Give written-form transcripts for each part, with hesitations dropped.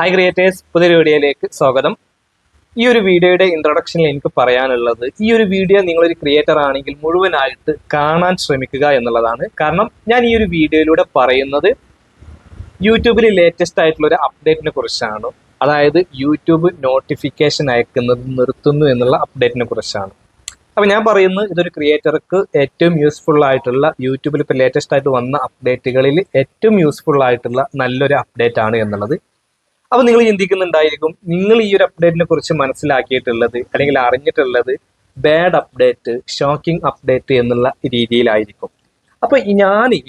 Hi creators, പുതിയൊരു വീഡിയോയിലേക്ക് സ്വാഗതം. ഈ ഒരു വീഡിയോയുടെ ഇൻട്രൊഡക്ഷനിൽ എനിക്ക് പറയാനുള്ളത്, ഈ ഒരു വീഡിയോ നിങ്ങളൊരു ക്രിയേറ്റർ ആണെങ്കിൽ മുഴുവനായിട്ട് കാണാൻ ശ്രമിക്കുക എന്നുള്ളതാണ്. കാരണം ഞാൻ ഈ ഒരു വീഡിയോയിലൂടെ പറയുന്നത് യൂട്യൂബിൽ ലേറ്റസ്റ്റ് ആയിട്ടുള്ള ഒരു അപ്ഡേറ്റിനെ കുറിച്ചാണ്. അതായത് യൂട്യൂബ് നോട്ടിഫിക്കേഷൻ അയക്കുന്നത് നിർത്തുന്നു എന്നുള്ള അപ്ഡേറ്റിനെ കുറിച്ചാണ്. അപ്പോൾ ഞാൻ പറയുന്നത് ഇതൊരു ക്രിയേറ്റർക്ക് ഏറ്റവും യൂസ്ഫുൾ ആയിട്ടുള്ള, യൂട്യൂബിൽ ഇപ്പോൾ ലേറ്റസ്റ്റ് ആയിട്ട് വന്ന അപ്ഡേറ്റുകളിൽ ഏറ്റവും യൂസ്ഫുൾ ആയിട്ടുള്ള നല്ലൊരു അപ്ഡേറ്റ് ആണ് എന്നുള്ളത്. അപ്പോൾ നിങ്ങൾ ചിന്തിക്കുന്നുണ്ടായിരിക്കും, നിങ്ങൾ ഈ ഒരു അപ്ഡേറ്റിനെ കുറിച്ച് മനസ്സിലാക്കിയിട്ടുള്ളത് അല്ലെങ്കിൽ അറിഞ്ഞിട്ടുള്ളത് ബാഡ് അപ്ഡേറ്റ്, ഷോക്കിംഗ് അപ്ഡേറ്റ് എന്നുള്ള രീതിയിലായിരിക്കും. അപ്പോൾ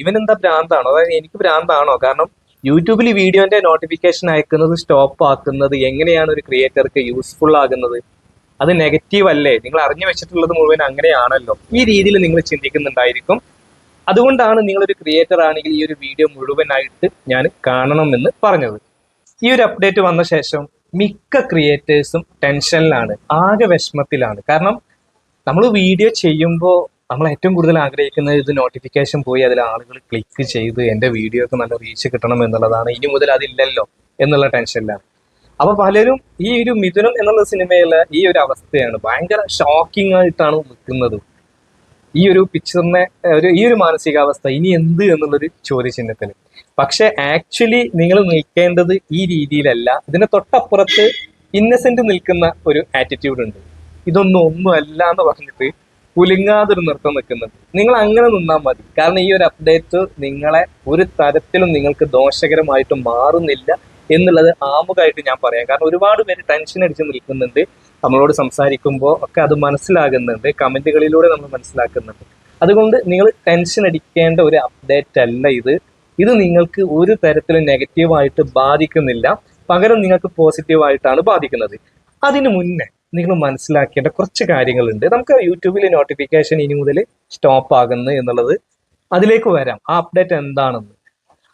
ഇവനെന്താ ഭ്രാന്താണോ, അതായത് എനിക്ക് ഭ്രാന്താണോ? കാരണം യൂട്യൂബിൽ വീഡിയോന്റെ നോട്ടിഫിക്കേഷൻ അയക്കുന്നത് സ്റ്റോപ്പ് ആക്കുന്നത് എങ്ങനെയാണ് ഒരു ക്രിയേറ്റർക്ക് യൂസ്ഫുൾ ആകുന്നത്? അത് നെഗറ്റീവ് അല്ലേ? നിങ്ങൾ അറിഞ്ഞു വെച്ചിട്ടുള്ളത് മുഴുവൻ അങ്ങനെയാണല്ലോ. ഈ രീതിയിൽ നിങ്ങൾ ചിന്തിക്കുന്നുണ്ടായിരിക്കും. അതുകൊണ്ടാണ് നിങ്ങളൊരു ക്രിയേറ്റർ ആണെങ്കിൽ ഈ ഒരു വീഡിയോ മുഴുവനായിട്ട് ഞാൻ കാണണമെന്ന് പറഞ്ഞത്. ഈ ഒരു അപ്ഡേറ്റ് വന്ന ശേഷം മിക്ക ക്രിയേറ്റേഴ്സും ടെൻഷനിലാണ്, ആകെ വിഷമത്തിലാണ്. കാരണം നമ്മൾ വീഡിയോ ചെയ്യുമ്പോൾ നമ്മൾ ഏറ്റവും കൂടുതൽ ആഗ്രഹിക്കുന്നത് ഇത് നോട്ടിഫിക്കേഷൻ പോയി അതിൽ ആളുകൾ ക്ലിക്ക് ചെയ്ത് എൻ്റെ വീഡിയോക്ക് നല്ല റീച്ച് കിട്ടണം എന്നുള്ളതാണ്. ഇനി മുതൽ അതില്ലല്ലോ എന്നുള്ള ടെൻഷനിലാണ്. അപ്പോൾ പലരും ഈ ഒരു മിഥുനം എന്നുള്ള സിനിമയിലെ ഈ ഒരു അവസ്ഥയാണ്, ഭയങ്കര ഷോക്കിംഗ് ആയിട്ടാണ് നിൽക്കുന്നത്. ഈ ഒരു പിക്ചറിനെ ഈ ഒരു മാനസികാവസ്ഥ ഇനി എന്ത് എന്നുള്ളൊരു ചോദ്യചിഹ്നത്തിന്. പക്ഷെ ആക്ച്വലി നിങ്ങൾ നിൽക്കേണ്ടത് ഈ രീതിയിലല്ല. ഇതിന് തൊട്ടപ്പുറത്ത് ഇന്നസെന്റ് നിൽക്കുന്ന ഒരു ആറ്റിറ്റ്യൂഡ് ഉണ്ട്. ഒന്നും അല്ല എന്ന് പറഞ്ഞിട്ട് കുലുങ്ങാതൊരു നൃത്തം നിൽക്കുന്നത്. നിങ്ങൾ അങ്ങനെ നിന്നാൽ മതി. കാരണം ഈ ഒരു അപ്ഡേറ്റ് നിങ്ങളെ ഒരു തരത്തിലും നിങ്ങൾക്ക് ദോഷകരമായിട്ട് മാറുന്നില്ല എന്നുള്ളത് ആമുഖമായിട്ട് ഞാൻ പറയാം. കാരണം ഒരുപാട് പേര് ടെൻഷൻ അടിച്ച് നിൽക്കുന്നുണ്ട്. നമ്മളോട് സംസാരിക്കുമ്പോൾ ഒക്കെ അത് മനസ്സിലാകുന്നുണ്ട്, കമന്റുകളിലൂടെ നമ്മൾ മനസ്സിലാക്കുന്നുണ്ട്. അതുകൊണ്ട് നിങ്ങൾ ടെൻഷൻ അടിക്കേണ്ട ഒരു അപ്ഡേറ്റ് അല്ല ഇത്. ഇത് നിങ്ങൾക്ക് ഒരു തരത്തിലും നെഗറ്റീവായിട്ട് ബാധിക്കുന്നില്ല, പകരം നിങ്ങൾക്ക് പോസിറ്റീവായിട്ടാണ് ബാധിക്കുന്നത്. അതിനു മുന്നേ നിങ്ങൾ മനസ്സിലാക്കേണ്ട കുറച്ച് കാര്യങ്ങളുണ്ട്. നമുക്ക് യൂട്യൂബിലെ നോട്ടിഫിക്കേഷൻ ഇനി മുതൽ സ്റ്റോപ്പ് ആകുന്നു എന്നുള്ളത്, അതിലേക്ക് വരാം. ആ അപ്ഡേറ്റ് എന്താണെന്ന്.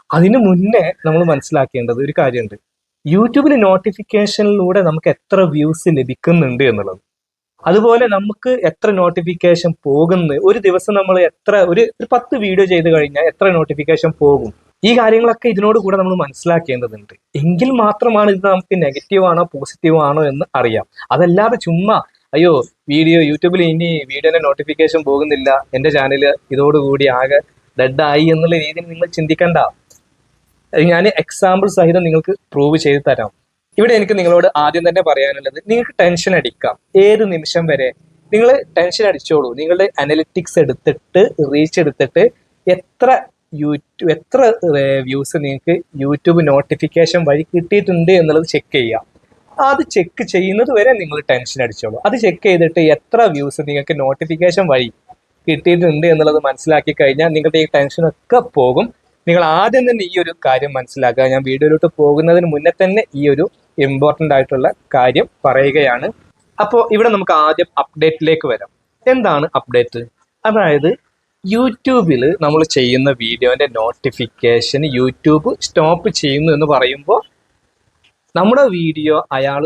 അതിനു മുന്നേ നമ്മൾ മനസ്സിലാക്കേണ്ടത് ഒരു കാര്യമുണ്ട്. യൂട്യൂബിൽ നോട്ടിഫിക്കേഷനിലൂടെ നമുക്ക് എത്ര വ്യൂസ് ലഭിക്കുന്നുണ്ട് എന്നുള്ളത്, അതുപോലെ നമുക്ക് എത്ര നോട്ടിഫിക്കേഷൻ പോകുന്നു, ഒരു ദിവസം നമ്മൾ ഒരു 10 വീഡിയോ ചെയ്ത് കഴിഞ്ഞാൽ എത്ര നോട്ടിഫിക്കേഷൻ പോകും, ഈ കാര്യങ്ങളൊക്കെ ഇതിനോട് കൂടെ നമ്മൾ മനസ്സിലാക്കേണ്ടതുണ്ട്. എങ്കിൽ മാത്രമാണ് ഇത് നമുക്ക് നെഗറ്റീവ് ആണോ പോസിറ്റീവ് ആണോ എന്ന് അറിയാം. അതല്ലാതെ ചുമ്മാ അയ്യോ യൂട്യൂബിൽ ഇനി വീഡിയോന്റെ നോട്ടിഫിക്കേഷൻ പോകുന്നില്ല, എന്റെ ചാനല് ഇതോടുകൂടി ആകെ ഡെഡായി എന്നുള്ള രീതിയിൽ നിങ്ങൾ ചിന്തിക്കണ്ട. ഞാൻ എക്സാമ്പിൾ സഹിതം നിങ്ങൾക്ക് പ്രൂവ് ചെയ്ത് തരാം. ഇവിടെ എനിക്ക് നിങ്ങളോട് ആദ്യം തന്നെ പറയാനുള്ളത്, നിങ്ങൾക്ക് ടെൻഷൻ അടിക്കാം ഏത് നിമിഷം വരെ. നിങ്ങൾ ടെൻഷൻ അടിച്ചോളൂ. നിങ്ങളുടെ അനലിറ്റിക്സ് എടുത്തിട്ട്, റീച്ച് എടുത്തിട്ട് എത്ര വ്യൂസ് നിങ്ങൾക്ക് യൂട്യൂബ് നോട്ടിഫിക്കേഷൻ വഴി കിട്ടിയിട്ടുണ്ട് എന്നുള്ളത് ചെക്ക് ചെയ്യുക. അത് ചെക്ക് ചെയ്യുന്നത് വരെ നിങ്ങൾ ടെൻഷൻ അടിച്ചോളൂ. അത് ചെക്ക് ചെയ്തിട്ട് എത്ര വ്യൂസ് നിങ്ങൾക്ക് നോട്ടിഫിക്കേഷൻ വഴി കിട്ടിയിട്ടുണ്ട് എന്നുള്ളത് മനസ്സിലാക്കി കഴിഞ്ഞാൽ നിങ്ങളുടെ ഈ ടെൻഷനൊക്കെ പോകും. നിങ്ങൾ ആദ്യം തന്നെ ഈ ഒരു കാര്യം മനസ്സിലാക്കുക. ഞാൻ വീഡിയോയിലോട്ട് പോകുന്നതിന് മുന്നേ തന്നെ ഈ ഒരു ഇമ്പോർട്ടൻ്റ് ആയിട്ടുള്ള കാര്യം പറയുകയാണ്. അപ്പോൾ ഇവിടെ നമുക്ക് ആദ്യം അപ്ഡേറ്റിലേക്ക് വരാം. എന്താണ് അപ്ഡേറ്റ്? അതായത് യൂട്യൂബിൽ നമ്മൾ ചെയ്യുന്ന വീഡിയോന്റെ നോട്ടിഫിക്കേഷൻ യൂട്യൂബ് സ്റ്റോപ്പ് ചെയ്യുന്നു എന്ന് പറയുമ്പോൾ, നമ്മുടെ വീഡിയോ അയാൾ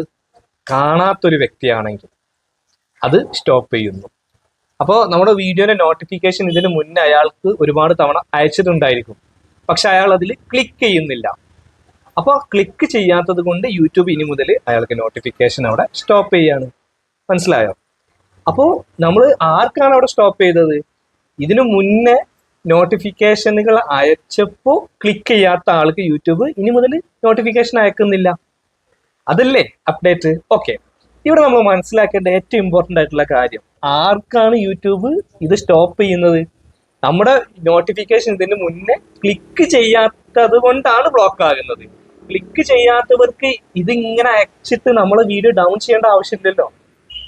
കാണാത്തൊരു വ്യക്തിയാണെങ്കിൽ അത് സ്റ്റോപ്പ് ചെയ്യുന്നു. അപ്പോൾ നമ്മുടെ വീഡിയോന്റെ നോട്ടിഫിക്കേഷൻ ഇതിന് മുന്നേ അയാൾക്ക് ഒരുപാട് തവണ അയച്ചിട്ടുണ്ടായിരിക്കും, പക്ഷെ അയാൾ അതിൽ ക്ലിക്ക് ചെയ്യുന്നില്ല. അപ്പോൾ ക്ലിക്ക് ചെയ്യാത്തത് കൊണ്ട് യൂട്യൂബ് ഇനി മുതൽ അയാൾക്ക് നോട്ടിഫിക്കേഷൻ അവിടെ സ്റ്റോപ്പ് ചെയ്യാണ്. മനസ്സിലായോ? അപ്പോൾ നമ്മൾ ആർക്കാണ് അവിടെ സ്റ്റോപ്പ് ചെയ്തത്? ഇതിനു മുന്നേ നോട്ടിഫിക്കേഷനുകൾ അയച്ചപ്പോൾ ക്ലിക്ക് ചെയ്യാത്ത ആൾക്ക് യൂട്യൂബ് ഇനി മുതൽ നോട്ടിഫിക്കേഷൻ അയക്കുന്നില്ല. അതല്ലേ അപ്ഡേറ്റ്? ഓക്കെ. ഇവിടെ നമ്മൾ മനസ്സിലാക്കേണ്ട ഏറ്റവും ഇമ്പോർട്ടൻ്റ് ആയിട്ടുള്ള കാര്യം, ആർക്കാണ് യൂട്യൂബ് ഇത് സ്റ്റോപ്പ് ചെയ്യുന്നത്? നമ്മുടെ നോട്ടിഫിക്കേഷൻ ഇതിന് മുന്നേ ക്ലിക്ക് ചെയ്യാത്തത് കൊണ്ടാണ് ബ്ലോക്ക് ആകുന്നത്. ക്ലിക്ക് ചെയ്യാത്തവർക്ക് ഇതിങ്ങനെ അയച്ചിട്ട് നമ്മളെ വീഡിയോ ഡൗൺ ചെയ്യേണ്ട ആവശ്യമില്ലല്ലോ.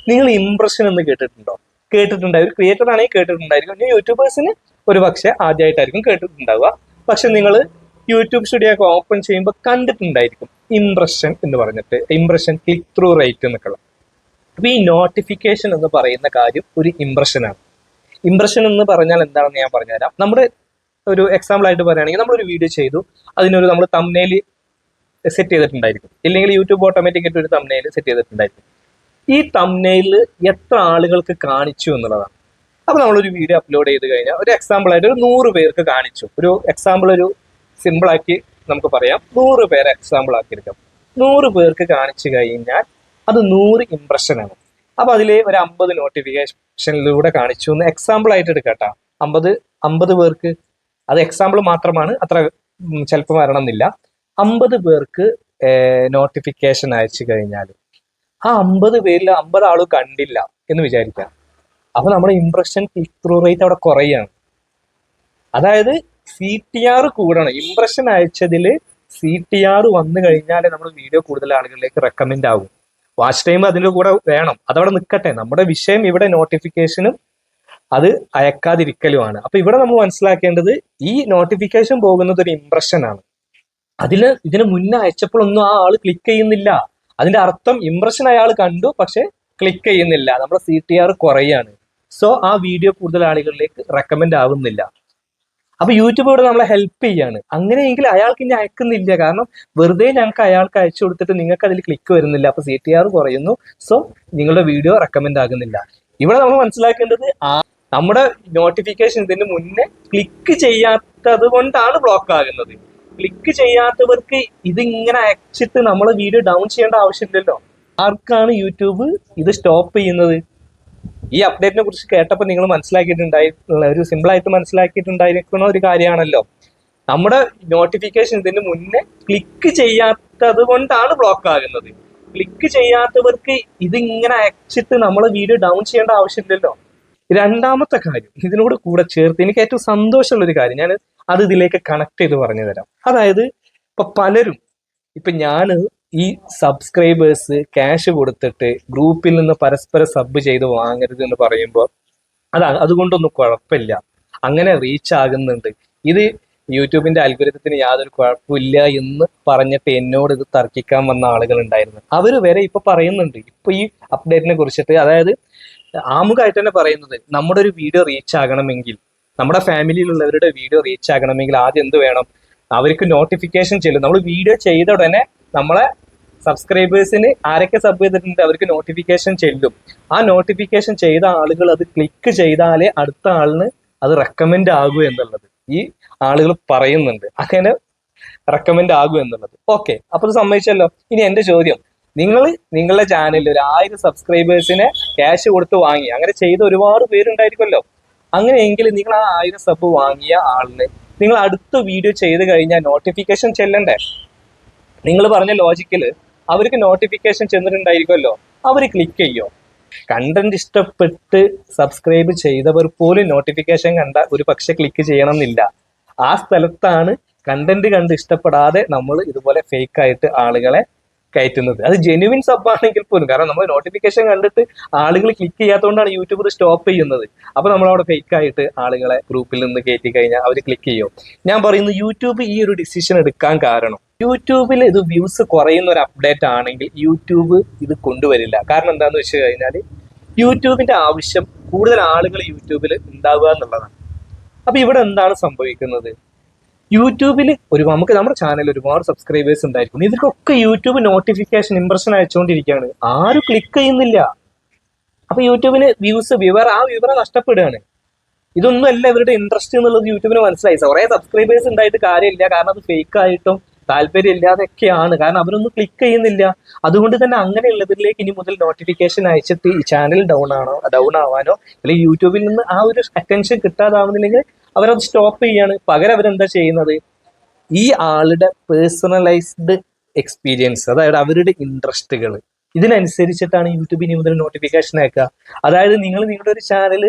നിങ്ങൾ ഇംപ്രഷൻ എന്ന് കേട്ടിട്ടുണ്ടാവും. ഒരു ക്രിയേറ്റർ ആണെങ്കിൽ കേട്ടിട്ടുണ്ടായിരിക്കും. യൂട്യൂബേഴ്സിന് ഒരു പക്ഷെ ആദ്യമായിട്ടായിരിക്കും കേട്ടിട്ടുണ്ടാവുക. പക്ഷെ നിങ്ങൾ യൂട്യൂബ് സ്റ്റുഡിയോ ഒക്കെ ഓപ്പൺ ചെയ്യുമ്പോൾ കണ്ടിട്ടുണ്ടായിരിക്കും ഇംപ്രഷൻ എന്ന് പറഞ്ഞിട്ട്, ഇംപ്രഷൻ ക്ലിക്ക് ത്രൂ റേറ്റ് എന്നൊക്കെയുള്ള. അപ്പൊ ഈ നോട്ടിഫിക്കേഷൻ എന്ന് പറയുന്ന കാര്യം ഒരു ഇംപ്രഷനാണ്. ഇംപ്രഷൻ എന്ന് പറഞ്ഞാൽ എന്താണെന്ന് ഞാൻ പറഞ്ഞുതരാം. നമ്മുടെ ഒരു എക്സാമ്പിൾ ആയിട്ട് പറയുകയാണെങ്കിൽ, നമ്മളൊരു വീഡിയോ ചെയ്തു, അതിനൊരു നമ്മൾ തംബ്നെയിൽ സെറ്റ് ചെയ്തിട്ടുണ്ടായിരിക്കും, ഇല്ലെങ്കിൽ യൂട്യൂബ് ഓട്ടോമാറ്റിക്കായിട്ട് ഒരു തംബ്നെയിൽ സെറ്റ് ചെയ്തിട്ടുണ്ടായിരിക്കും. ഈ തംബ്നെയിൽ എത്ര ആളുകൾക്ക് കാണിച്ചു എന്നുള്ളതാണ്. അപ്പോൾ നമ്മളൊരു വീഡിയോ അപ്ലോഡ് ചെയ്ത് കഴിഞ്ഞാൽ ഒരു എക്സാമ്പിൾ ആയിട്ട് ഒരു 100 പേർക്ക് കാണിച്ചു. ഒരു എക്സാമ്പിൾ, ഒരു സിമ്പിളാക്കി നമുക്ക് പറയാം, 100 പേരെ എക്സാമ്പിൾ ആക്കിയെടുക്കാം. 100 പേർക്ക് കാണിച്ചു കഴിഞ്ഞാൽ അത് 100 ഇംപ്രഷനാണ്. അപ്പൊ അതിൽ ഒരു 50 നോട്ടിഫിക്കേഷനിലൂടെ കാണിച്ചു എന്ന് എക്സാമ്പിൾ ആയിട്ട് എടുക്കട്ടോ. 50 പേർക്ക്, അത് എക്സാമ്പിൾ മാത്രമാണ്, അത്ര ചിലപ്പോൾ വരണമെന്നില്ല. 50 പേർക്ക് നോട്ടിഫിക്കേഷൻ അയച്ചു കഴിഞ്ഞാൽ ആ 50 പേരിൽ 50 ആളും കണ്ടില്ല എന്ന് വിചാരിക്കാം. അപ്പൊ നമ്മുടെ ഇംപ്രഷൻ ക്ലിക്ക് ത്രൂ റേറ്റ് അവിടെ കുറയാണ്. അതായത് CTR കൂടണം. ഇംപ്രഷൻ അയച്ചതിൽ CTR വന്നു കഴിഞ്ഞാൽ നമ്മുടെ വീഡിയോ കൂടുതൽ ആളുകളിലേക്ക് റെക്കമെൻഡ് ആകും. വാച്ച് ടൈം അതിൻ്റെ കൂടെ വേണം, അതവിടെ നിൽക്കട്ടെ. നമ്മുടെ വിഷയം ഇവിടെ നോട്ടിഫിക്കേഷനും അത് അയക്കാതിരിക്കലുമാണ്. അപ്പൊ ഇവിടെ നമ്മൾ മനസ്സിലാക്കേണ്ടത് ഈ നോട്ടിഫിക്കേഷൻ പോകുന്നത് ഒരു ഇംപ്രഷനാണ്. ഇതിന് മുന്നേ അയച്ചപ്പോഴൊന്നും ആ ആള് ക്ലിക്ക് ചെയ്യുന്നില്ല. അതിന്റെ അർത്ഥം ഇംപ്രഷൻ അയാൾ കണ്ടു, പക്ഷെ ക്ലിക്ക് ചെയ്യുന്നില്ല. നമ്മുടെ CTR കുറയാണ്. സോ ആ വീഡിയോ കൂടുതൽ ആളുകളിലേക്ക് റെക്കമെൻഡ് ആവുന്നില്ല. അപ്പൊ യൂട്യൂബ് ഇവിടെ നമ്മളെ ഹെൽപ്പ് ചെയ്യാണ്. അങ്ങനെയെങ്കിൽ അയാൾക്ക് ഇനി അയക്കുന്നില്ല. കാരണം വെറുതെ ഞങ്ങൾക്ക് അയാൾക്ക് അയച്ചു കൊടുത്തിട്ട് നിങ്ങൾക്ക് അതിൽ ക്ലിക്ക് വരുന്നില്ല, അപ്പൊ CTR കുറയുന്നു. സോ നിങ്ങളുടെ വീഡിയോ റെക്കമെൻഡ് ആകുന്നില്ല. ഇവിടെ നമ്മൾ മനസ്സിലാക്കേണ്ടത് നമ്മുടെ നോട്ടിഫിക്കേഷൻ ഇതിന് മുന്നേ ക്ലിക്ക് ചെയ്യാത്തത് കൊണ്ടാണ് ബ്ലോക്ക് ആകുന്നത്. ക്ലിക്ക് ചെയ്യാത്തവർക്ക് ഇതിങ്ങനെ അയച്ചിട്ട് നമ്മളെ വീഡിയോ ഡൗൺ ചെയ്യേണ്ട ആവശ്യമില്ലല്ലോ. ആർക്കാണ് യൂട്യൂബ് ഇത് സ്റ്റോപ്പ് ചെയ്യുന്നത്? ഈ അപ്ഡേറ്റിനെ കുറിച്ച് കേട്ടപ്പോൾ നിങ്ങൾ മനസ്സിലാക്കിയിട്ടുണ്ടായിട്ടുള്ള ഒരു സിമ്പിളായിട്ട് മനസ്സിലാക്കിയിട്ടുണ്ടായിരിക്കുന്ന ഒരു കാര്യമാണല്ലോ. നമ്മുടെ നോട്ടിഫിക്കേഷൻ ഇതിന് മുന്നേ ക്ലിക്ക് ചെയ്യാത്തത് കൊണ്ടാണ് ബ്ലോക്ക് ആകുന്നത്. ക്ലിക്ക് ചെയ്യാത്തവർക്ക് ഇതിങ്ങനെ അയച്ചിട്ട് നമ്മളെ വീഡിയോ ഡൗൺ ചെയ്യേണ്ട ആവശ്യമില്ലല്ലോ. രണ്ടാമത്തെ കാര്യം ഇതിനോട് കൂടെ ചേർത്ത് എനിക്ക് ഏറ്റവും സന്തോഷമുള്ള ഒരു കാര്യം, ഞാൻ അത് ഇതിലേക്ക് കണക്ട് ചെയ്ത് പറഞ്ഞു തരാം. അതായത് ഇപ്പൊ പലരും, ഇപ്പൊ ഞാൻ ഈ സബ്സ്ക്രൈബേഴ്സ് ക്യാഷ് കൊടുത്തിട്ട് ഗ്രൂപ്പിൽ നിന്ന് പരസ്പരം സബ് ചെയ്ത് വാങ്ങരുത് എന്ന് പറയുമ്പോൾ അതുകൊണ്ടൊന്നും കുഴപ്പമില്ല, അങ്ങനെ റീച്ച് ആകുന്നുണ്ട്, ഇത് യൂട്യൂബിന്റെ അൽഗോരിതത്തിന് യാതൊരു കുഴപ്പമില്ല എന്ന് പറഞ്ഞിട്ട് എന്നോട് ഇത് തർക്കിക്കാൻ വന്ന ആളുകൾ ഉണ്ടായിരുന്നു. അവർ വരെ ഇപ്പൊ പറയുന്നുണ്ട് ഇപ്പൊ ഈ അപ്ഡേറ്റിനെ കുറിച്ചിട്ട്. അതായത് ആമുഖമായിട്ട് തന്നെ പറയുന്നത്, നമ്മുടെ ഒരു വീഡിയോ റീച്ച് ആകണമെങ്കിൽ, നമ്മുടെ ഫാമിലിയിലുള്ളവരുടെ വീഡിയോ റീച്ച് ആകണമെങ്കിൽ ആദ്യം എന്ത് വേണം? അവർക്ക് നോട്ടിഫിക്കേഷൻ ചെല്ലും. നമ്മൾ വീഡിയോ ചെയ്ത ഉടനെ നമ്മളെ സബ്സ്ക്രൈബേഴ്സിന് ആരൊക്കെ സബ് ചെയ്തിട്ടുണ്ട് അവർക്ക് നോട്ടിഫിക്കേഷൻ ചെല്ലും. ആ നോട്ടിഫിക്കേഷൻ ചെയ്ത ആളുകൾ അത് ക്ലിക്ക് ചെയ്താലേ അടുത്ത ആളിന് അത് റെക്കമെൻഡ് ആകൂ എന്നുള്ളത് ഈ ആളുകൾ പറയുന്നുണ്ട്. അങ്ങനെ റെക്കമെൻഡ് ആകൂ എന്നുള്ളത്. ഓക്കെ, അപ്പൊ അത് സമ്മതിച്ചല്ലോ. ഇനി എന്റെ ചോദ്യം, നിങ്ങളുടെ ചാനലിൽ ഒരു 1000 സബ്സ്ക്രൈബേഴ്സിനെ ക്യാഷ് കൊടുത്ത് വാങ്ങി, അങ്ങനെ ചെയ്ത ഒരുപാട് പേരുണ്ടായിരിക്കുമല്ലോ. അങ്ങനെയെങ്കിൽ നിങ്ങൾ ആ 1000 സബ് വാങ്ങിയ ആളിന് നിങ്ങൾ അടുത്ത വീഡിയോ ചെയ്ത് കഴിഞ്ഞാൽ നോട്ടിഫിക്കേഷൻ ചെല്ലണ്ടേ? നിങ്ങൾ പറഞ്ഞ ലോജിക്കില് അവർക്ക് നോട്ടിഫിക്കേഷൻ ചെന്നിട്ടുണ്ടായിരിക്കുമല്ലോ, അവർ ക്ലിക്ക് ചെയ്യോ? കണ്ടന്റ് ഇഷ്ടപ്പെട്ട് സബ്സ്ക്രൈബ് ചെയ്തവർ പോലും നോട്ടിഫിക്കേഷൻ കണ്ട ഒരു പക്ഷെ ക്ലിക്ക് ചെയ്യണം എന്നില്ല. ആ സ്ഥലത്താണ് കണ്ടന്റ് കണ്ട് ഇഷ്ടപ്പെടാതെ നമ്മൾ ഇതുപോലെ ഫേക്ക് ആയിട്ട് ആളുകളെ കയറ്റുന്നത്. അത് ജെന്യുവിൻ സബ് ആണെങ്കിൽ പോലും, കാരണം നമ്മൾ നോട്ടിഫിക്കേഷൻ കണ്ടിട്ട് ആളുകൾ ക്ലിക്ക് ചെയ്യാത്തതുകൊണ്ടാണ് യൂട്യൂബ് സ്റ്റോപ്പ് ചെയ്യുന്നത്. അപ്പൊ നമ്മൾ അവിടെ ഫേക്ക് ആയിട്ട് ആളുകളെ ഗ്രൂപ്പിൽ നിന്ന് കയറ്റി കഴിഞ്ഞാൽ അവർ ക്ലിക്ക് ചെയ്യും. ഞാൻ പറയുന്നു, യൂട്യൂബ് ഈ ഒരു ഡിസിഷൻ എടുക്കാൻ കാരണം, യൂട്യൂബിൽ ഇത് വ്യൂസ് കുറയുന്ന ഒരു അപ്ഡേറ്റ് ആണെങ്കിൽ യൂട്യൂബ് ഇത് കൊണ്ടുവരില്ല. കാരണം എന്താണെന്ന് വെച്ച് കഴിഞ്ഞാൽ യൂട്യൂബിന്റെ ആവശ്യം കൂടുതൽ ആളുകൾ യൂട്യൂബിൽ ഉണ്ടാവുക എന്നുള്ളതാണ്. അപ്പൊ ഇവിടെ എന്താണ് സംഭവിക്കുന്നത്? യൂട്യൂബിൽ നമുക്ക് നമ്മുടെ ചാനലിൽ ഒരുപാട് സബ്സ്ക്രൈബേഴ്സ് ഉണ്ടായിരിക്കും. ഇവർക്കൊക്കെ യൂട്യൂബ് നോട്ടിഫിക്കേഷൻ ഇംപ്രഷൻ അയച്ചുകൊണ്ടിരിക്കുകയാണ്, ആരും ക്ലിക്ക് ചെയ്യുന്നില്ല. അപ്പൊ യൂട്യൂബിന് ആ വിവരം നഷ്ടപ്പെടുകയാണ്. ഇതൊന്നും അല്ല ഇവരുടെ ഇൻട്രസ്റ്റ് എന്നുള്ളത് യൂട്യൂബിന് മനസ്സിലായി. കുറെ സബ്സ്ക്രൈബേഴ്സ് ഉണ്ടായിട്ട് കാര്യമില്ല, കാരണം അത് ഫേക്ക് ആയിട്ടും താല്പര്യം ഇല്ലാതെയൊക്കെയാണ്, കാരണം അവരൊന്നും ക്ലിക്ക് ചെയ്യുന്നില്ല. അതുകൊണ്ട് തന്നെ അങ്ങനെയുള്ളവരിലേക്ക് ഇനി മുതൽ നോട്ടിഫിക്കേഷൻ അയച്ചിട്ട് ഈ ചാനൽ ഡൗൺ ആവാനോ അല്ലെങ്കിൽ യൂട്യൂബിൽ നിന്ന് ആ ഒരു അറ്റൻഷൻ കിട്ടാതാവുന്നില്ലെങ്കിൽ അവരത് സ്റ്റോപ്പ് ചെയ്യാണ്. പകരം അവരെന്താ ചെയ്യുന്നത്? ഈ ആളുടെ പേഴ്സണലൈസ്ഡ് എക്സ്പീരിയൻസ്, അതായത് അവരുടെ ഇൻട്രസ്റ്റുകൾ, ഇതിനനുസരിച്ചിട്ടാണ് യൂട്യൂബ് ഇനി മുതൽ നോട്ടിഫിക്കേഷൻ അയക്കുക. അതായത് നിങ്ങളുടെ ഒരു ചാനൽ,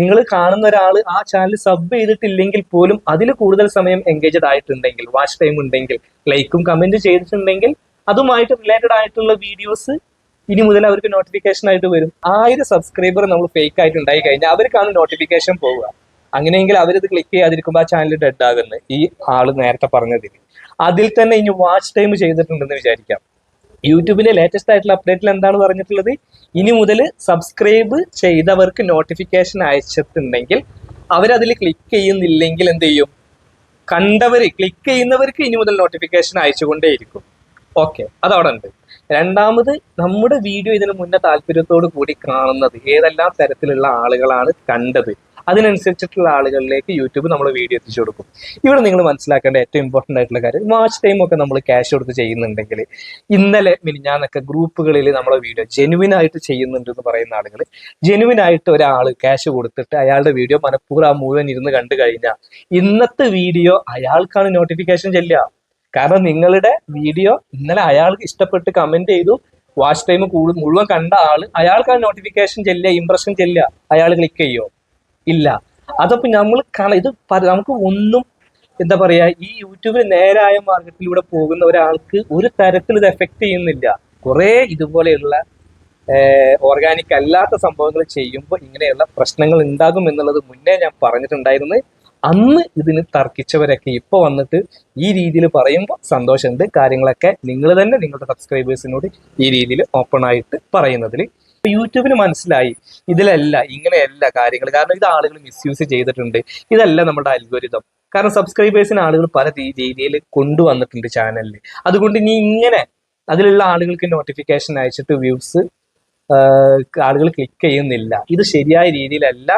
നിങ്ങൾ കാണുന്ന ഒരാൾ ആ ചാനൽ സബ് ചെയ്തിട്ടില്ലെങ്കിൽ പോലും അതിൽ കൂടുതൽ സമയം എൻഗേജഡ് ആയിട്ടുണ്ടെങ്കിൽ, വാച്ച് ടൈം ഉണ്ടെങ്കിൽ, ലൈക്കും കമന്റ് ചെയ്തിട്ടുണ്ടെങ്കിൽ അതുമായിട്ട് റിലേറ്റഡ് ആയിട്ടുള്ള വീഡിയോസ് ഇനി മുതൽ അവർക്ക് നോട്ടിഫിക്കേഷൻ ആയിട്ട് വരും. 1000 സബ്സ്ക്രൈബർ നമ്മൾ ഫേക്ക് ആയിട്ട് ഉണ്ടായി കഴിഞ്ഞാൽ അവർക്കാണ് നോട്ടിഫിക്കേഷൻ പോവുക. അങ്ങനെയെങ്കിൽ അവരിത് ക്ലിക്ക് ചെയ്യാതിരിക്കുമ്പോൾ ആ ചാനൽ ഡെഡ് ആകുന്നത് ഈ ആള് നേരത്തെ പറഞ്ഞതിന്. അതിൽ തന്നെ ഇനി വാച്ച് ടൈം ചെയ്തിട്ടുണ്ടെന്ന് വിചാരിക്കാം. യൂട്യൂബിന്റെ ലേറ്റസ്റ്റ് ആയിട്ടുള്ള അപ്ഡേറ്റിൽ എന്താണ് പറഞ്ഞിട്ടുള്ളത്? ഇനി മുതൽ സബ്സ്ക്രൈബ് ചെയ്തവർക്ക് നോട്ടിഫിക്കേഷൻ അയച്ചിട്ടുണ്ടെങ്കിൽ അവരതിൽ ക്ലിക്ക് ചെയ്യുന്നില്ലെങ്കിൽ എന്ത് ചെയ്യും? ക്ലിക്ക് ചെയ്യുന്നവർക്ക് ഇനി മുതൽ നോട്ടിഫിക്കേഷൻ അയച്ചുകൊണ്ടേയിരിക്കും. ഓക്കെ, അതവിടെ ഉണ്ട്. രണ്ടാമത്, നമ്മുടെ വീഡിയോ ഇതിന് മുന്നേ താല്പര്യത്തോടു കൂടി കാണുന്നത് ഏതെല്ലാം തരത്തിലുള്ള ആളുകളാണ് കണ്ടത്, അതിനനുസരിച്ചിട്ടുള്ള ആളുകളിലേക്ക് യൂട്യൂബ് നമ്മൾ വീഡിയോ എത്തിച്ചു കൊടുക്കും. ഇവിടെ നിങ്ങൾ മനസ്സിലാക്കേണ്ട ഏറ്റവും ഇമ്പോർട്ടൻ്റ് ആയിട്ടുള്ള കാര്യം, വാച്ച് ടൈം ഒക്കെ നമ്മൾ ക്യാഷ് കൊടുത്ത് ചെയ്യുന്നുണ്ടെങ്കിൽ, ഇന്നലെ മിനിഞ്ഞാന്നൊക്കെ ഗ്രൂപ്പുകളിൽ നമ്മളെ വീഡിയോ ജെനുവിൻ ആയിട്ട് ചെയ്യുന്നുണ്ട് എന്ന് പറയുന്ന ആളുകൾ, ജെനുവിൻ ആയിട്ട് ഒരാൾ ക്യാഷ് കൊടുത്തിട്ട് അയാളുടെ വീഡിയോ മനഃപൂർവ്വം മുഴുവൻ ഇരുന്ന് കണ്ടു കഴിഞ്ഞാൽ ഇന്നത്തെ വീഡിയോ അയാൾക്കാണ് നോട്ടിഫിക്കേഷൻ ചെല്ലുക. കാരണം നിങ്ങളുടെ വീഡിയോ ഇന്നലെ അയാൾക്ക് ഇഷ്ടപ്പെട്ട് കമന്റ് ചെയ്തു, വാച്ച് ടൈം മുഴുവൻ കണ്ട ആള് അയാൾക്കാണ് നോട്ടിഫിക്കേഷൻ ചെല്ലുക, ഇംപ്രഷൻ ചെല്ലുക. അയാൾ ക്ലിക്ക് ചെയ്യോ? ഇല്ല. അതപ്പോ നമ്മൾ ഇത് നമുക്ക് ഒന്നും എന്താ പറയാ, ഈ യൂട്യൂബിൽ നേരായ മാർഗത്തിലൂടെ പോകുന്ന ഒരാൾക്ക് ഒരു തരത്തിൽ ഇത് എഫക്ട് ചെയ്യുന്നില്ല. കുറെ ഇതുപോലെയുള്ള ഓർഗാനിക് അല്ലാത്ത സംഭവങ്ങൾ ചെയ്യുമ്പോൾ ഇങ്ങനെയുള്ള പ്രശ്നങ്ങൾ ഉണ്ടാകും എന്നുള്ളത് മുന്നേ ഞാൻ പറഞ്ഞിട്ടുണ്ടായിരുന്നു. അന്ന് ഇതിന് തർക്കിച്ചവരൊക്കെ ഇപ്പൊ വന്നിട്ട് ഈ രീതിയിൽ പറയുമ്പോൾ സന്തോഷമുണ്ട്. കാര്യങ്ങളൊക്കെ നിങ്ങൾ തന്നെ നിങ്ങളുടെ സബ്സ്ക്രൈബേഴ്സിനോട് ഈ രീതിയിൽ ഓപ്പൺ ആയിട്ട് പറയുന്നതിൽ യൂട്യൂബിന് മനസ്സിലായി ഇതിലല്ല, ഇങ്ങനെയല്ല കാര്യങ്ങൾ. കാരണം ഇത് ആളുകൾ മിസ്യൂസ് ചെയ്തിട്ടുണ്ട്, ഇതല്ല നമ്മുടെ അൽഗോരിതം. കാരണം സബ്സ്ക്രൈബേഴ്സിന് ആളുകൾ പല രീതിയിൽ കൊണ്ടുവന്നിട്ടുണ്ട് ചാനലിൽ. അതുകൊണ്ട് ഇനി ഇങ്ങനെ അതിലുള്ള ആളുകൾക്ക് നോട്ടിഫിക്കേഷൻ അയച്ചിട്ട് വ്യൂസ് ആളുകൾ ക്ലിക്ക് ചെയ്യുന്നില്ല. ഇത് ശരിയായ രീതിയിലല്ല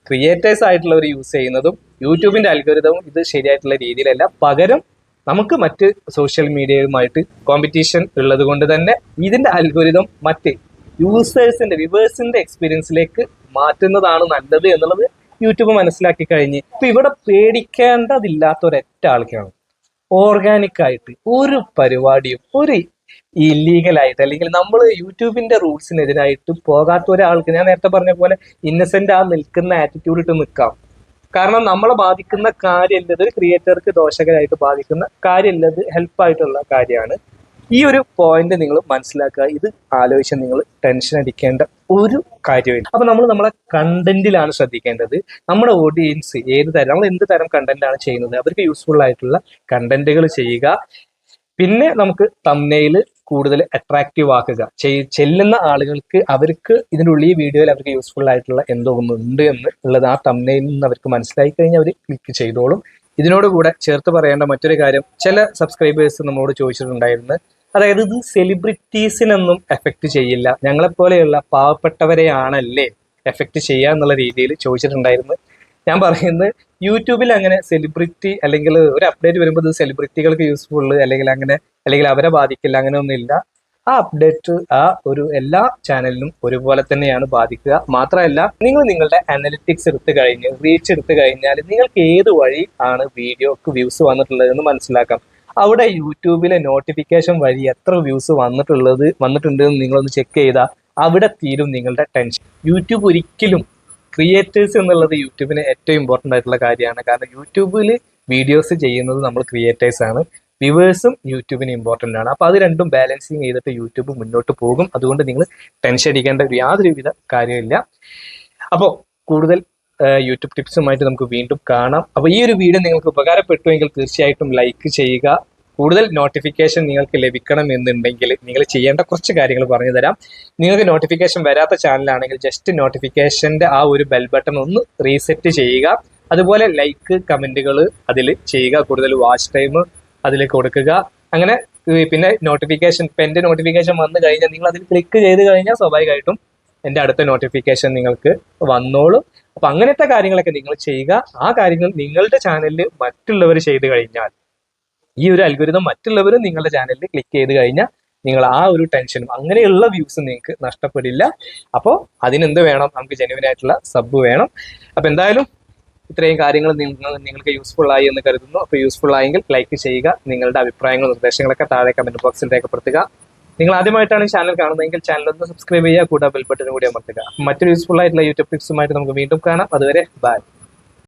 ക്രിയേറ്റേഴ്സ് ആയിട്ടുള്ളവർ യൂസ് ചെയ്യുന്നതും യൂട്യൂബിന്റെ അൽഗോരിതവും ഇത് ശരിയായിട്ടുള്ള രീതിയിലല്ല. പകരം നമുക്ക് മറ്റ് സോഷ്യൽ മീഡിയയുമായിട്ട് കോമ്പറ്റീഷൻ ഉള്ളത് കൊണ്ട് തന്നെ ഇതിന്റെ അൽഗോരിതം മറ്റ് വ്യൂവേഴ്സിന്റെ എക്സ്പീരിയൻസിലേക്ക് മാറ്റുന്നതാണ് നല്ലത് എന്നുള്ളത് യൂട്യൂബ് മനസ്സിലാക്കി കഴിഞ്ഞ് ഇപ്പൊ ഇവിടെ പേടിക്കേണ്ടതില്ലാത്ത ഒരൊറ്റ ആൾക്കാണ് ഓർഗാനിക് ആയിട്ട് ഒരു പരിപാടിയും ഒരു ഇല്ലീഗലായിട്ട് അല്ലെങ്കിൽ നമ്മൾ യൂട്യൂബിന്റെ റൂൾസിനെതിരായിട്ട് പോകാത്ത ഒരാൾക്ക്, ഞാൻ നേരത്തെ പറഞ്ഞ പോലെ ഇന്നസെന്റ് ആ നിൽക്കുന്ന ആറ്റിറ്റ്യൂഡ് ഇട്ട് നിൽക്കാം. കാരണം നമ്മളെ ബാധിക്കുന്ന കാര്യമല്ലത്, ഒരു ക്രിയേറ്റർക്ക് ദോഷകരമായിട്ട് ബാധിക്കുന്ന കാര്യമല്ലത്, ഹെൽപ്പായിട്ടുള്ള കാര്യമാണ്. ഈ ഒരു പോയിന്റ് നിങ്ങൾ മനസ്സിലാക്കുക. ഇത് ആലോചിച്ച് നിങ്ങൾ ടെൻഷൻ അടിക്കേണ്ട ഒരു കാര്യമില്ല. അപ്പൊ നമ്മൾ നമ്മളെ കണ്ടന്റിലാണ് ശ്രദ്ധിക്കേണ്ടത്. നമ്മുടെ ഓഡിയൻസ് നമ്മൾ എന്ത് തരം കണ്ടന്റ് ആണ് ചെയ്യുന്നത്, അവർക്ക് യൂസ്ഫുൾ ആയിട്ടുള്ള കണ്ടന്റുകൾ ചെയ്യുക. പിന്നെ നമുക്ക് തംബ്നെയിൽ കൂടുതൽ അട്രാക്റ്റീവ് ആക്കുക, ചെല്ലുന്ന ആളുകൾക്ക് അവർക്ക് ഇതിൻ്റെ ഉള്ളിൽ വീഡിയോയിൽ അവർക്ക് യൂസ്ഫുൾ ആയിട്ടുള്ള എന്തോ ഒന്നുണ്ട് എന്ന് ഉള്ളത് ആ തംബ്നെയിൽ നിന്ന് അവർക്ക് മനസ്സിലായി കഴിഞ്ഞാൽ അവർ ക്ലിക്ക് ചെയ്തോളും. ഇതിനോടുകൂടെ ചേർത്ത് പറയേണ്ട മറ്റൊരു കാര്യം, ചില സബ്സ്ക്രൈബേഴ്സ് നമ്മളോട് ചോദിച്ചിട്ടുണ്ടായിരുന്നു, അതായത് ഇത് സെലിബ്രിറ്റീസിനൊന്നും എഫക്റ്റ് ചെയ്യില്ല, ഞങ്ങളെപ്പോലെയുള്ള പാവപ്പെട്ടവരെയാണല്ലേ എഫക്റ്റ് ചെയ്യുക എന്നുള്ള രീതിയിൽ ചോദിച്ചിട്ടുണ്ടായിരുന്നു. ഞാൻ പറയുന്നത് യൂട്യൂബിൽ അങ്ങനെ സെലിബ്രിറ്റി അല്ലെങ്കിൽ ഒരു അപ്ഡേറ്റ് വരുമ്പോൾ ഇത് സെലിബ്രിറ്റികൾക്ക് യൂസ്ഫുൾ അല്ലെങ്കിൽ അവരെ ബാധിക്കില്ല, അങ്ങനെയൊന്നുമില്ല. ആ അപ്ഡേറ്റ് എല്ലാ ചാനലിനും ഒരുപോലെ തന്നെയാണ് ബാധിക്കുക. മാത്രമല്ല നിങ്ങൾ നിങ്ങളുടെ അനലിറ്റിക്സ് എടുത്തു കഴിഞ്ഞ് റീച്ച് എടുത്തു കഴിഞ്ഞാൽ നിങ്ങൾക്ക് ഏത് വഴി ആണ് വീഡിയോക്ക് വ്യൂസ് വന്നിട്ടുള്ളത് എന്ന് മനസ്സിലാക്കാം. അവിടെ യൂട്യൂബിലെ നോട്ടിഫിക്കേഷൻ വഴി എത്ര വ്യൂസ് വന്നിട്ടുണ്ട് എന്ന് നിങ്ങളൊന്ന് ചെക്ക് ചെയ്താൽ അവിടെ തീരും നിങ്ങളുടെ ടെൻഷൻ. യൂട്യൂബ് ഒരിക്കലും ക്രിയേറ്റേഴ്സ് എന്നുള്ളത് യൂട്യൂബിന് ഏറ്റവും ഇമ്പോർട്ടൻ്റ് ആയിട്ടുള്ള കാര്യമാണ്. കാരണം യൂട്യൂബിൽ വീഡിയോസ് ചെയ്യുന്നത് നമ്മൾ ക്രിയേറ്റേഴ്സ് ആണ്, വ്യൂവേഴ്സും യൂട്യൂബിന് ഇമ്പോർട്ടൻ്റ് ആണ്. അപ്പോൾ അത് രണ്ടും ബാലൻസിങ് ചെയ്തിട്ട് യൂട്യൂബ് മുന്നോട്ട് പോകും. അതുകൊണ്ട് നിങ്ങൾ ടെൻഷൻ അടിക്കേണ്ട യാതൊരുവിധ കാര്യമില്ല. അപ്പോൾ കൂടുതൽ യൂട്യൂബ് ടിപ്സുമായിട്ട് നമുക്ക് വീണ്ടും കാണാം. അപ്പോൾ ഈ ഒരു വീഡിയോ നിങ്ങൾക്ക് ഉപകാരപ്പെട്ടുവെങ്കിൽ തീർച്ചയായിട്ടും ലൈക്ക് ചെയ്യുക. കൂടുതൽ നോട്ടിഫിക്കേഷൻ നിങ്ങൾക്ക് ലഭിക്കണം എന്നുണ്ടെങ്കിൽ നിങ്ങൾ ചെയ്യേണ്ട കുറച്ച് കാര്യങ്ങൾ പറഞ്ഞു തരാം. നിങ്ങൾക്ക് നോട്ടിഫിക്കേഷൻ വരാത്ത ചാനലാണെങ്കിൽ ജസ്റ്റ് നോട്ടിഫിക്കേഷൻ്റെ ആ ഒരു ബെൽ ബട്ടൺ ഒന്ന് റീസെറ്റ് ചെയ്യുക. അതുപോലെ ലൈക്ക് കമൻറ്റുകൾ അതിൽ ചെയ്യുക. കൂടുതൽ വാച്ച് ടൈം അതിൽ കൊടുക്കുക. അങ്ങനെ പിന്നെ ഇപ്പം എൻ്റെ നോട്ടിഫിക്കേഷൻ വന്നു കഴിഞ്ഞാൽ നിങ്ങൾ അതിൽ ക്ലിക്ക് ചെയ്ത് കഴിഞ്ഞാൽ സ്വാഭാവികമായിട്ടും എൻ്റെ അടുത്ത നോട്ടിഫിക്കേഷൻ നിങ്ങൾക്ക് വന്നോളും. അപ്പം അങ്ങനത്തെ കാര്യങ്ങളൊക്കെ നിങ്ങൾ ചെയ്യുക. ആ കാര്യങ്ങൾ നിങ്ങളുടെ ചാനലിൽ മറ്റുള്ളവർ ചെയ്ത് കഴിഞ്ഞാൽ ഈ ഒരു അൽഗോരിതം മറ്റുള്ളവരും നിങ്ങളുടെ ചാനലിൽ ക്ലിക്ക് ചെയ്ത് കഴിഞ്ഞാൽ നിങ്ങൾ ആ ഒരു ടെൻഷനും അങ്ങനെയുള്ള വ്യൂസും നിങ്ങൾക്ക് നഷ്ടപ്പെടില്ല. അപ്പോൾ അതിനെന്ത് വേണം? നമുക്ക് ജെന്യുവൻ ആയിട്ടുള്ള സബ് വേണം. അപ്പോൾ എന്തായാലും ഇത്രയും കാര്യങ്ങൾ നിങ്ങൾക്ക് യൂസ്ഫുൾ ആയി എന്ന് കരുതുന്നു. അപ്പോൾ യൂസ്ഫുൾ ആയെങ്കിൽ ലൈക്ക് ചെയ്യുക. നിങ്ങളുടെ അഭിപ്രായങ്ങളും നിർദ്ദേശങ്ങളൊക്കെ താഴെ കമന്റ് ബോക്സിൽ രേഖപ്പെടുത്തുക. നിങ്ങൾ ആദ്യമായിട്ടാണ് ചാനൽ കാണുന്നതെങ്കിൽ ചാനൽ ഒന്ന് സബ്സ്ക്രൈബ് ചെയ്യുക, കൂടെ ബെൽ ബട്ടൺ കൂടി അമർത്തുക. മറ്റൊരു യൂസ്ഫുൾ ആയിട്ടുള്ള യൂട്യൂബ് ടിപ്സുമായിട്ട് നമുക്ക് വീണ്ടും കാണാം. അതുവരെ ബൈ.